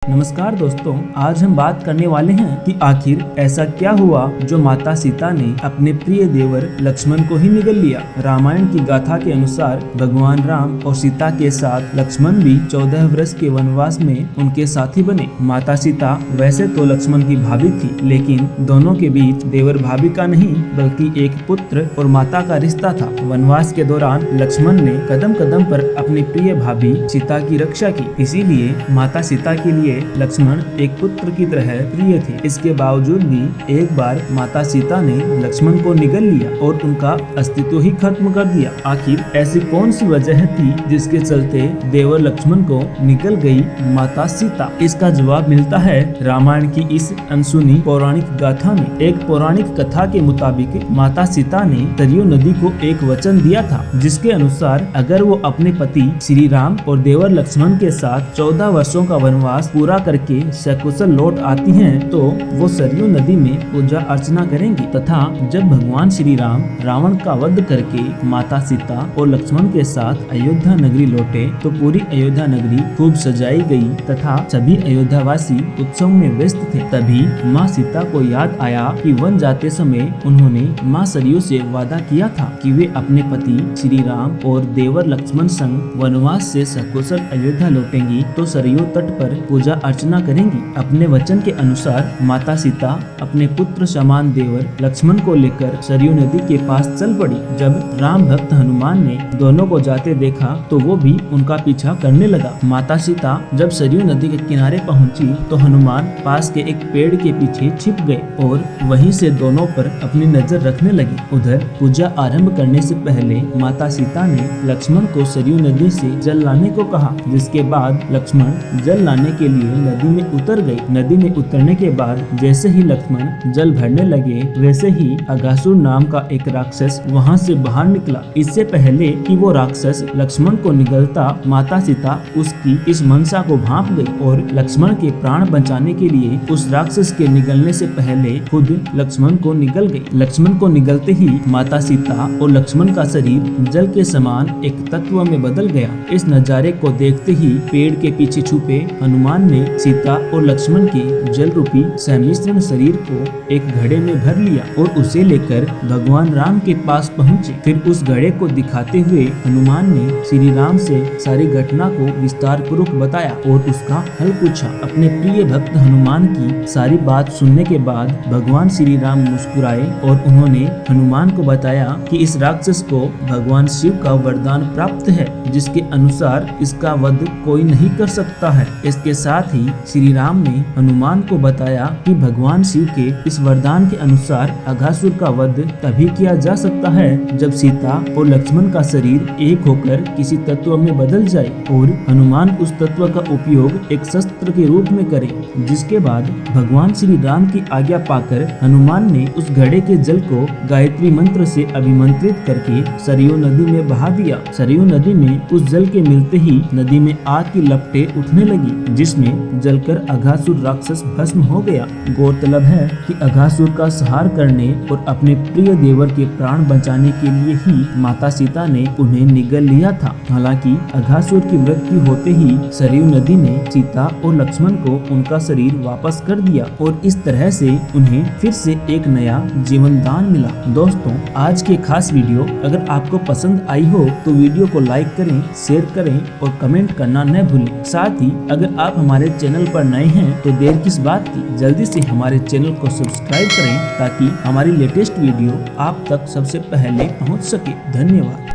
नमस्कार दोस्तों, आज हम बात करने वाले हैं कि आखिर ऐसा क्या हुआ जो माता सीता ने अपने प्रिय देवर लक्ष्मण को ही निगल लिया। रामायण की गाथा के अनुसार भगवान राम और सीता के साथ लक्ष्मण भी 14 वर्ष के वनवास में उनके साथी बने। माता सीता वैसे तो लक्ष्मण की भाभी थी, लेकिन दोनों के बीच देवर भाभी का नहीं बल्कि एक पुत्र और माता का रिश्ता था। वनवास के दौरान लक्ष्मण ने कदम कदम पर अपनी प्रिय भाभी सीता की रक्षा की, इसीलिए माता सीता के लिए लक्ष्मण एक पुत्र की तरह प्रिय थे। इसके बावजूद भी एक बार माता सीता ने लक्ष्मण को निगल लिया और उनका अस्तित्व ही खत्म कर दिया। आखिर ऐसी कौन सी वजह थी जिसके चलते देवर लक्ष्मण को निगल गई माता सीता? इसका जवाब मिलता है रामायण की इस अनसुनी पौराणिक गाथा में। एक पौराणिक कथा के मुताबिक माता सीता ने सरयू नदी को एक वचन दिया था, जिसके अनुसार अगर वो अपने पति श्री राम और देवर लक्ष्मण के साथ 14 वर्षों का वनवास पूरा करके सकुशल लौट आती हैं, तो वो सरयू नदी में पूजा अर्चना करेंगी तथा जब भगवान श्री राम रावण का वध करके माता सीता और लक्ष्मण के साथ अयोध्या नगरी लौटे तो पूरी अयोध्या नगरी खूब सजाई गई तथा सभी अयोध्यावासी उत्सव में व्यस्त थे। तभी माँ सीता को याद आया कि वन जाते समय उन्होंने माँ सरयू से वादा किया था कि वे अपने पति श्री राम और देवर लक्ष्मण संग वनवास से सकुशल अयोध्या लौटेंगी तो सरयू तट पर पूजा अर्चना करेंगी। अपने वचन के अनुसार माता सीता अपने पुत्र समान देवर लक्ष्मण को लेकर सरयू नदी के पास चल पड़ी। जब राम भक्त हनुमान ने दोनों को जाते देखा तो वो भी उनका पीछा करने लगा। माता सीता जब सरयू नदी के किनारे पहुंची तो हनुमान पास के एक पेड़ के पीछे छिप गए और वहीं से दोनों पर अपनी नजर रखने लगे। उधर पूजा आरंभ करने से पहले माता सीता ने लक्ष्मण को सरयू नदी से जल लाने को कहा, जिसके बाद लक्ष्मण जल लाने के लिए नदी में उतर गए। नदी में उतरने के बाद जैसे ही लक्ष्मण जल भरने लगे वैसे ही अघासुर नाम का एक राक्षस वहां से बाहर निकला। इससे पहले कि वो राक्षस लक्ष्मण को निगलता, माता सीता उसकी इस मनसा को भांप गई और लक्ष्मण के प्राण बचाने के लिए उस राक्षस के निगलने से पहले खुद लक्ष्मण को निगल गई। लक्ष्मण को निगलते ही माता सीता और लक्ष्मण का शरीर जल के समान एक तत्व में बदल गया। इस नजारे को देखते ही पेड़ के पीछे छुपे हनुमान ने सीता और लक्ष्मण के जल रूपी सम्मिश्रण शरीर को एक घड़े में भर लिया और उसे लेकर भगवान राम के पास पहुँचे। फिर उस घड़े को दिखाते हुए हनुमान ने श्री राम से सारी घटना को विस्तार पूर्वक बताया और उसका हल पूछा। अपने प्रिय भक्त हनुमान की सारी बात सुनने के बाद भगवान श्री राम मुस्कुराए और उन्होंने हनुमान को बताया कि इस राक्षस को भगवान शिव का वरदान प्राप्त है, जिसके अनुसार इसका वध कोई नहीं कर सकता है। इसके साथ ही श्री राम ने हनुमान को बताया कि भगवान शिव के इस वरदान के अनुसार अघासुर का वध तभी किया जा सकता है जब सीता और लक्ष्मण का शरीर एक होकर किसी तत्व में बदल जाए और हनुमान उस तत्व का उपयोग एक शस्त्र के रूप में करे। जिसके बाद भगवान श्री राम की आज्ञा पाकर हनुमान ने उस घड़े के जल को गायत्री मंत्र से अभिमंत्रित करके सरयू नदी में बहा दिया। सरयू नदी में उस जल के मिलते ही नदी में आग की लपटें उठने लगी, जिसमें जलकर अघासुर राक्षस भस्म हो गया। गौरतलब है कि अघासुर का संहार करने और अपने प्रिय देवर के प्राण बचाने के लिए ही माता सीता ने उन्हें निगल लिया था। हालांकि अघासुर की मृत्यु होते ही सरयू नदी ने सीता और लक्ष्मण को उनका शरीर वापस कर दिया और इस तरह से उन्हें फिर से एक नया जीवन दान मिला। दोस्तों, आज की खास वीडियो अगर आपको पसंद आई हो तो वीडियो को लाइक करें, शेयर करें और कमेंट करना न भूलें। साथ ही अगर आप हमारे चैनल पर नए हैं तो देर किस बात की, जल्दी से हमारे चैनल को सब्सक्राइब करें ताकि हमारी लेटेस्ट वीडियो आप तक सबसे पहले पहुंच सके। धन्यवाद।